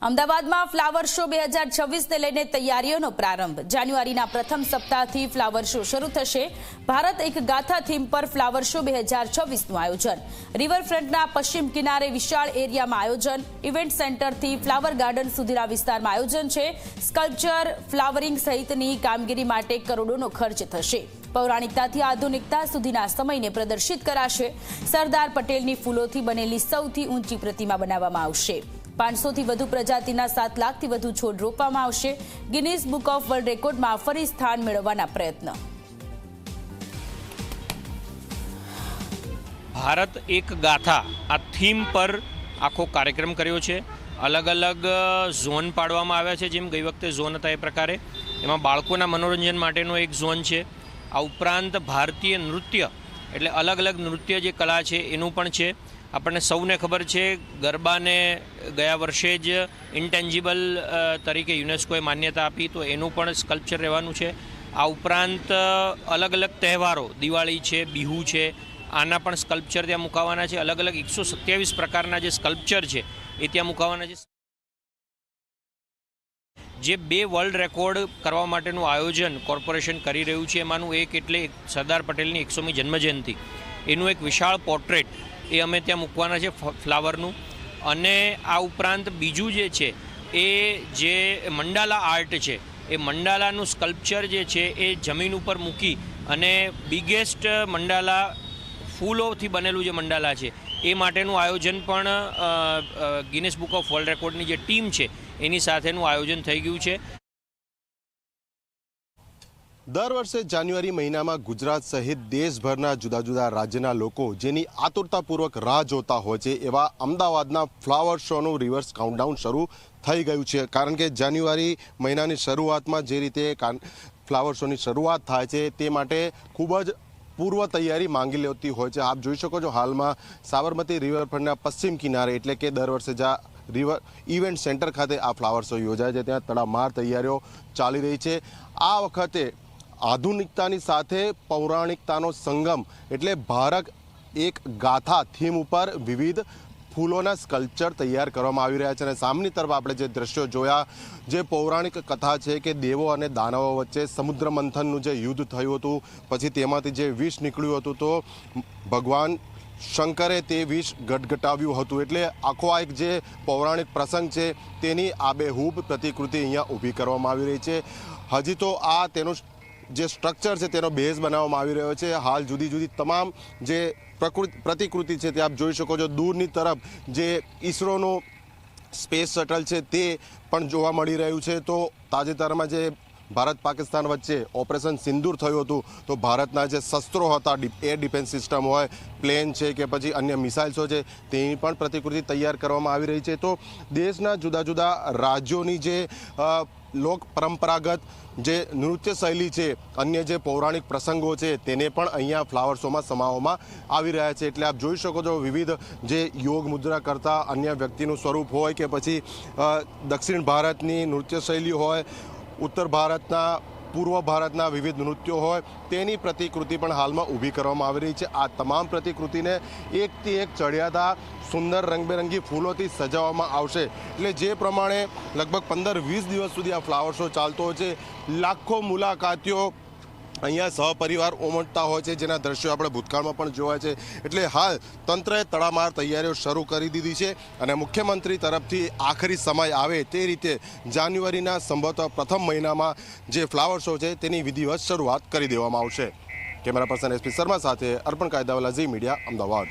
અમદાવાદમાં flower show 2026ને લઈને તૈયારીઓનો પ્રારંભ। જાન્યુઆરીના પ્રથમ સપ્તાહથી ફ્લાવર શો શરૂ થશે। ભારત એક ગાથા થીમ પર ફ્લાવર શો 2026નું આયોજન। રિવરફ્રન્ટના પશ્ચિમ કિનારે વિશાળ એરિયામાં આયોજન। ઇવેન્ટ સેન્ટરથી ફ્લાવર ગાર્ડન સુધીના વિસ્તારમાં આયોજન છે। સ્કલ્પચર, ફ્લાવરિંગ સહિતની કામગીરી માટે કરોડોનો ખર્ચ થશે। પૌરાણિકતાથી આધુનિકતા સુધીના સમયને પ્રદર્શિત કરાશે। સરદાર પટેલની ફૂલોથી બનેલી સૌથી ઊંચી પ્રતિમા બનાવવામાં આવશે। 500થી વધુ પ્રજાતિના 7 લાખથી વધુ છોડ રોપવામાં આવશે। ગિનીસ બુક ઓફ વર્લ્ડ રેકોર્ડમાં ફરી સ્થાન મેળવવાના પ્રયત્ન। ભારત એક ગાથા આ થીમ પર આખો કાર્યક્રમ કર્યો છે। અલગ અલગ ઝોન પાડવામાં આવ્યા છે। જેમ ગઈ વખતે ઝોન હતા એ પ્રકારે એમાં બાળકોના મનોરંજન માટેનો એક ઝોન છે। આ ઉપરાંત ભારતીય નૃત્ય એટલે અલગ અલગ નૃત્ય જે કલા છે એનું પણ છે। આપણને સૌને ખબર છે ગરબાને ગયા વર્ષે જ ઇન્ટેન્જિબલ તરીકે યુનેસ્કોએ માન્યતા આપી, તો એનું પણ સ્કલ્પચર રહેવાનું છે। આ ઉપરાંત અલગ અલગ તહેવારો, દિવાળી છે, બિહુ છે, આના પણ સ્કલ્પચર ત્યાં મુકાવાના છે। અલગ અલગ 127 પ્રકારના જે સ્કલ્પચર છે એ ત્યાં મુકાવાના છે। જે 2 વર્લ્ડ રેકોર્ડ કરવા માટેનું આયોજન કોર્પોરેશન કરી રહ્યું છે એમાંનું એક એટલે સરદાર પટેલની 100મી જન્મજયંતિ, એનું એક વિશાળ પોર્ટ્રેટ એ અમે ત્યાં મૂકવાના છે ફ્લાવરનું। અને આ ઉપરાંત બીજું જે છે એ જે મંડાલા આર્ટ છે એ મંડાલાનું સ્કલ્પચર જે છે એ જમીન ઉપર મૂકી અને બિગેસ્ટ મંડાલા ફૂલોથી બનેલું જે મંડાલા છે એ માટેનું આયોજન પણ ગિનીસ બુક ઓફ વર્લ્ડ રેકોર્ડની જે ટીમ છે એની સાથેનું આયોજન થઈ ગયું છે। દર વર્ષે જાન્યુઆરી મહિનામાં ગુજરાત સહિત દેશભરના જુદા જુદા રાજ્યના લોકો જેની આતુરતાપૂર્વક રાહ જોતા હોય છે એવા અમદાવાદના ફ્લાવર શોનું રિવર્સ કાઉન્ટડાઉન શરૂ થઈ ગયું છે। કારણ કે જાન્યુઆરી મહિનાની શરૂઆતમાં જે રીતે ફ્લાવર શોની શરૂઆત થાય છે તે માટે ખૂબ જ પૂર્વ તૈયારી માંગી લેતી હોય છે। આપ જોઈ શકો છો હાલમાં સાબરમતી રિવરફ્રન્ટના પશ્ચિમ કિનારે એટલે કે દર વર્ષે જ્યાં ઇવેન્ટ સેન્ટર ખાતે આ ફ્લાવર શો યોજાય છે ત્યાં તડામાર તૈયારીઓ ચાલી રહી છે। આ વખતે આધુનિકતાની સાથે પૌરાણિકતાનો સંગમ એટલે ભારત એક ગાથા થીમ ઉપર વિવિધ ફૂલોના સ્કલ્પચર તૈયાર કરવામાં આવી રહ્યા છે। અને સામેની તરફ આપણે જે દ્રશ્યો જોયા, જે પૌરાણિક કથા છે કે દેવો અને દાનવો વચ્ચે સમુદ્ર મંથનનું જે યુદ્ધ થયું હતું, પછી તેમાંથી જે વિષ નીકળ્યું હતું તો ભગવાન શંકરે તે વિષ ગટગટાવ્યું હતું। એટલે આખો આ એક જે પૌરાણિક પ્રસંગ છે તેની આબેહૂબ પ્રતિકૃતિ અહીંયા ઊભી કરવામાં આવી રહી છે। હજી તો આ તેનું જે સ્ટ્રક્ચર છે તેનો બેઝ બનાવવામાં આવી રહ્યો છે। હાલ જુદી જુદી તમામ જે પ્રતિકૃતિ છે તે આપ જોઈ શકો છો। દૂરની તરફ જે ઈસરોનું સ્પેસ શટલ છે તે પણ જોવા મળી રહ્યું છે। તો તાજેતરમાં જે ભારત પાકિસ્તાન વચ્ચે ઓપરેશન સિંદૂર થયું હતું તો ભારતના જે શસ્ત્રો હતા, એર ડિફેન્સ સિસ્ટમ હોય, પ્લેન છે કે પછી અન્ય મિસાઇલ્સો છે તેની પણ પ્રતિકૃતિ તૈયાર કરવામાં આવી રહી છે। તો દેશના જુદા જુદા રાજ્યોની જે લોક પરંપરાગત જે નૃત્ય શૈલી છે, અન્ય જે પૌરાણિક પ્રસંગો છે તેને પણ અહીંયા ફ્લાવર શોમાં સમાવવામાં આવી રહ્યા છે। એટલે આપ જોઈ શકો છો વિવિધ જે યોગ મુદ્રા કરતા અન્ય વ્યક્તિનું સ્વરૂપ હોય કે પછી દક્ષિણ ભારતની નૃત્ય શૈલી હોય, ઉત્તર ભારતના, પૂર્વ ભારતના વિવિધ નૃત્યો હોય તેની પ્રતિકૃતિ પણ હાલમાં ઊભી કરવામાં આવી રહી છે। આ તમામ પ્રતિકૃતિને એકથી એક ચડિયાતા સુંદર રંગબેરંગી ફૂલોથી સજાવવામાં આવશે। એટલે જે પ્રમાણે લગભગ 15-20 દિવસ સુધી આ ફ્લાવર શો ચાલતો હોય છે। લાખો મુલાકાતીઓ અહીંયા સહપરિવાર ઉમટતા હોય છે, જેના દ્રશ્યો આપણે ભૂતકાળમાં પણ જોયા છે। એટલે હાલ તંત્રએ તડામાર તૈયારીઓ શરૂ કરી દીધી છે અને મુખ્યમંત્રી તરફથી આખરી સમય આવે તે રીતે જાન્યુઆરીના સંભવતઃ પ્રથમ મહિનામાં જે ફ્લાવર શો છે તેની વિધિવત શરૂઆત કરી દેવામાં આવશે। કેમેરા પર્સન SP શર્મા સાથે અર્પણ કાયદાવાલા, ઝી મીડિયા, અમદાવાદ।